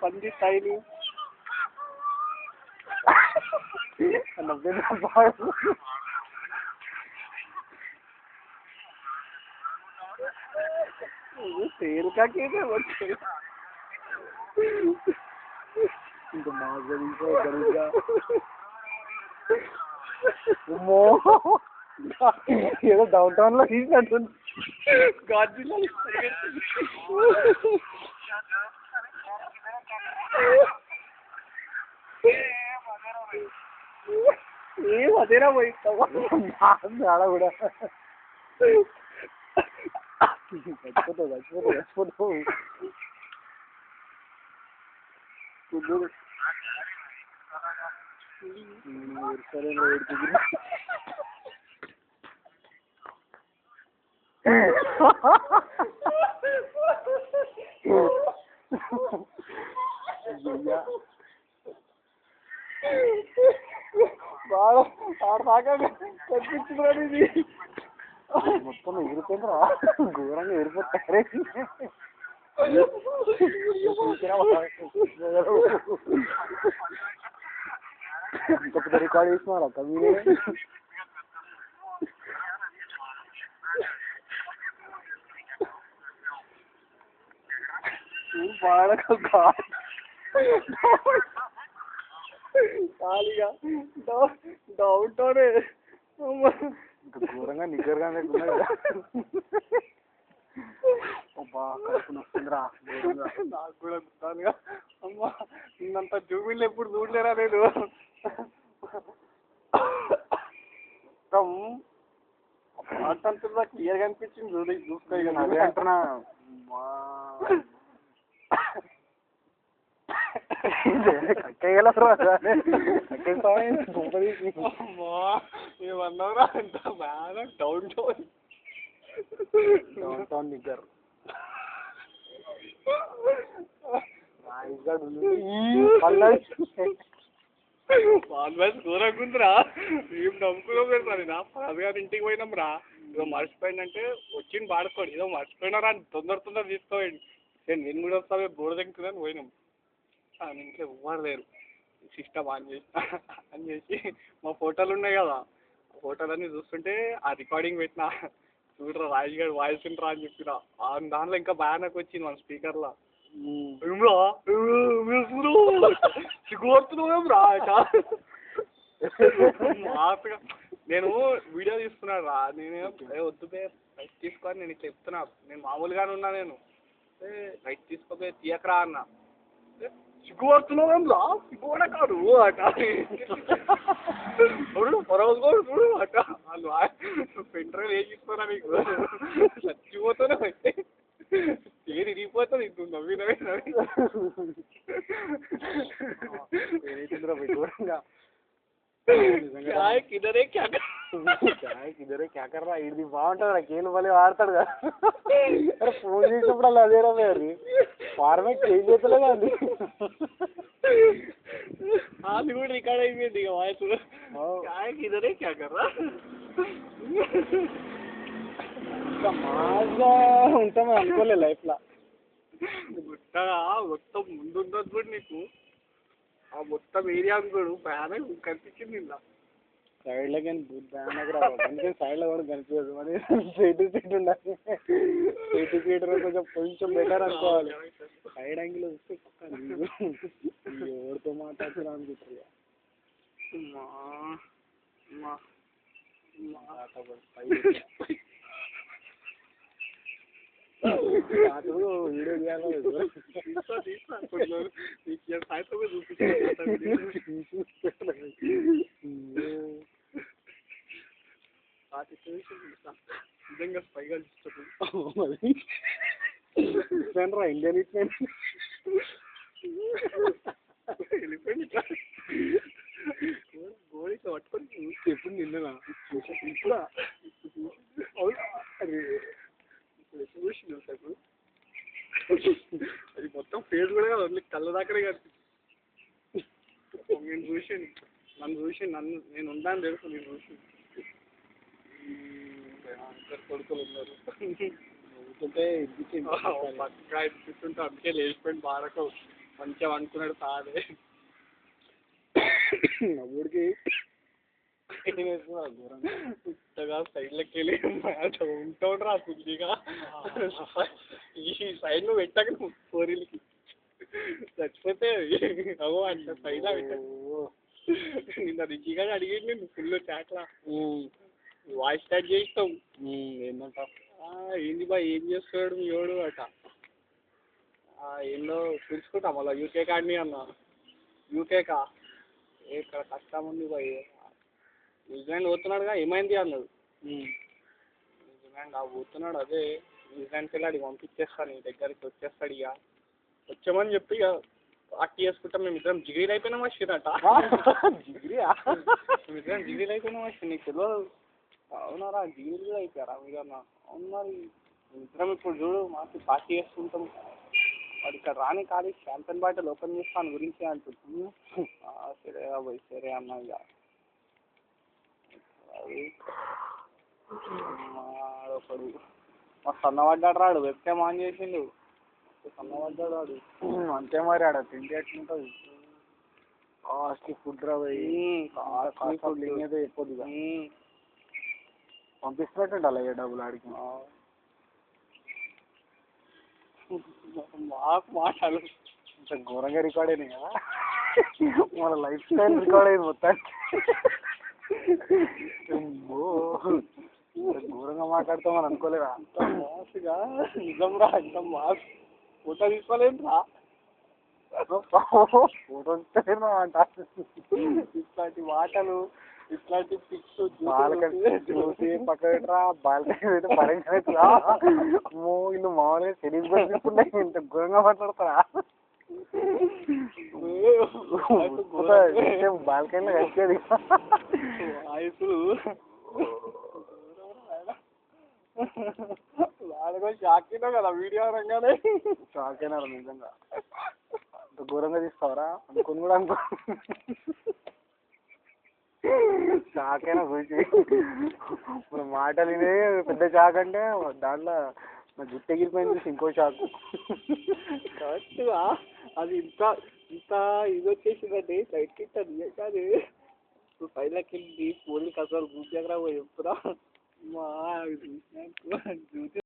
పంది స్టైలు తేలికాకే వచ్చాయి ఇంకా మాజరిగా గరుగా ఏదో డౌన్ టౌన్ లో తీసినట్టు గాడ్జిల్లా ఏం అదేరా పోయిస్తావా ఆడ కూడా చచ్చిపోతావు బాగా ఆడదాకా కనిపించుకున్నాడు ఇది మొత్తం ఎగిరిపోయిందిరా ఘోరంగా ఎగిరిపోతారే ఇంకొక రికార్డ్ చేసినారా కవి బాగా ఖాళీగా డౌన్ టౌన్ ఇంకా ఘోరంగా నిగ్గరగా వస్తుందిరా నాకు కూడా గుర్తానుగా అమ్మా నిన్నంత జూబిల్ ఎప్పుడు చూడలేరా నేను మొత్తం అంతా క్లియర్గా అనిపించింది చూసుకో అదే అంటున్నా ఏమన్నావురా అంత బాగా డౌన్ టౌన్ నిగ్గర్ కూరకుందిరా ఏం నమ్ముకున్నా పెడతాను నా పదగారు ఇంటికి పోయినాం రా ఏదో మర్చిపోయిందంటే వచ్చింది పాడుకోండి ఏదో మర్చిపోయినారా తొందర తీసుకోండి నేను కూడా వస్తా బోర్డు దగ్గర పోయినాం ఇంట్లో ఎవ్వరు లేరు సిస్టమ్ ఆన్ చేసి మా ఫోటోలు ఉన్నాయి కదా ఆ ఫోటోలన్నీ చూస్తుంటే ఆ రికార్డింగ్ పెట్టినా చూడరా రాజు గారు వాయిస్ వింటరా అని చెప్పిన దాంట్లో ఇంకా బాగా నాకు వచ్చింది మన స్పీకర్లో సిగ్గుపడుతున్నావురా నేను వీడియో తీసుకున్నాను రా నేను వద్దు రైట్ తీసుకొని నేను ఇట్లా చెప్తున్నా నేను మామూలుగానే ఉన్నా నేను రైట్ తీసుకోపోయి తీయకరా అన్న సిగ్గుపడుతున్నాం రా సిగ్గుపడ కాదు అట పరవసుకోడు చూడు అట వాళ్ళు పెన్ డ్రైవ్ ఏం తీసుకోరా నీకు చచ్చిపోతానే అయితే పేరు ఇరిగిపోతుంది నువ్వు నవ్వి కిదరే క్యాకర్రా ఇది బాగుంటుంది కేలు మళ్ళీ వాడతాడు కదా అరే ఫోన్ చేసినప్పుడు అలా అదేరా అది ఫార్మేట్ చేంజ్ అవుతలే అది అది కూడా రికార్డ్ అయిపోయింది ఇక వాయిస్ కిదరే క్యాకర్రా ఇంకా మాగా ఉంటాం అనుకోలే లైఫ్లో గుట్టగా మొత్తం ముందున్నది కూడా నీకు ఆ మొత్తం ఏరియా కూడా బాగానే కనిపించింది ఇలా సైడ్లో కానీ బాగా రాదు సైడ్లో కూడా కనిపించదు మరి సీట్ ఉండాలి సీట్ కొంచెం బెటర్ అనుకోవాలి సైడ్ యాంగిల్ వస్తే ఎవరితో మాట్లాడుతున్నా అనుకుంటారు వీడియో నిజంగా స్పైగా రా ఇండియన్ వెళ్ళిపోయింది గోళీ పట్టుకొని ఎప్పుడు నిన్ననా ఇప్పుడు అది ఇప్పుడు అది మొత్తం ఫేస్ కూడా కదా ఓన్లీ కళ్ళ దాకానే కనిపిస్తుంది నేను చూసాను నేను ఉన్నాను తెలుసు నేను చూసి ఇద్దరు కొడుకులు ఉన్నారు పక్కా ఇప్పిస్తుంటే అందుకే లేచిపోయింది బాగా మంచిగా అనుకున్నాడు సారే ఊరికి కొత్తగా సైడ్లోకి వెళ్ళి ఉంటాడు రా సుద్దిగా ఈ సైడ్లో పెట్టాక కోరిలకి చచ్చిపోతే అవో అట్లా సైడ్లో పెట్టాను నిన్న రిచిగా అడిగింది నువ్వు ఫుల్ చాట్లా వాయిస్ స్టార్ట్ చేస్తావు ఏంటంట ఏంది బా ఏం చేస్తాడు మీ వాడు అట ఏందో పిలుచుకుంటా మళ్ళీ యూకే కాడిని అన్న యూకేకా ఇక్కడ కష్టం ఉంది బాయ్ న్యూజిలాండ్ పోతున్నాడుగా ఏమైంది అన్నాడు న్యూజిలాండ్ పోతున్నాడు అదే న్యూజిలాండ్కి వెళ్ళి అడిగి పంపించేస్తాను నీ దగ్గరికి వచ్చేస్తాడు ఇక వచ్చామని చెప్పి ఇక పార్టీ చేసుకుంటాం మేము ఇద్దరం జిగ్రీలు అయిపోయినాం వచ్చిందట డిగ్రీయా మేమిద్దరం జిగ్రీలు అయిపోయినాం వచ్చి నీకు తెలియదు అవునారా జిగ్రీలు కూడా అయిపోయారా మీరు అన్న అవును మరి ఇద్దరం ఇప్పుడు చూడు మాకు పార్టీ చేసుకుంటాం వాడు ఇక్కడ రాని ఖాళీ షాంపెన్ బాటిల్ ఓపెన్ చేస్తాను గురించి అంటుంది సరే బాయ్ సరే అన్న ఇక అది ఒకడు మా సన్నపడ్డాడు రాడు వెబ్ క్యామ్ ఆన్ చేసిండు సన్నపడ్డాడు వాడు అంతే మరి ఆడ తిండి ఎట్లుంటుంది కాస్ట్లీ ఫుడ్ రా కాస్ట్ ఫుడ్ ఏదో చెప్పొద్దు ఇక పంపిస్తున్నట్టు అలాగే డబ్బులు ఆడికి మాకు మాటలు ఇంత ఘోరంగా రికార్డ్ అయినాయి కదా మన లైఫ్ స్టైల్ రికార్డ్ అయింది మొత్తానికి ఘోరంగా మాట్లాడతామని అనుకోలేదా అంత మాస్గా నిజం రా అంత మాస్ ఫోటో తీసుకోలేదు రా ఫోటో అంట ఇట్లాంటి మాటలు ఇట్లాంటి పిక్స్ చూసి పక్క పెట్టరా బాల్కనీ పెట్టి పరంగా వీళ్ళు మామూలుగా సిరీస్ పెట్టుకున్నాయి ఇంత ఘోరంగా మాట్లాడతారా బాల్కనీలో వచ్చేది వాయిసులు వాడగా షాక్ అయినా కదా వీడియో అనగానే షాక్ అయినారు నిజంగా ఇంత ఘోరంగా తీస్తావరా అనుకుని కూడా అనుకో షాక్ అయినా చూసి మన మాటలు ఇదే పెద్ద షాక్ అంటే దాంట్లో నా జుట్టు ఎగిరిపోయింది చూసి ఇంకో షాక్ కరెక్ట్గా అది ఇంత ఇంత ఇది వచ్చేసిందండి సైడ్ కిట్ అది కాదు ఇప్పుడు పైలకి వెళ్ళి ఫోన్కి అసలు గ్రూప్ దగ్గర పోయి చెప్పురా మా చూసి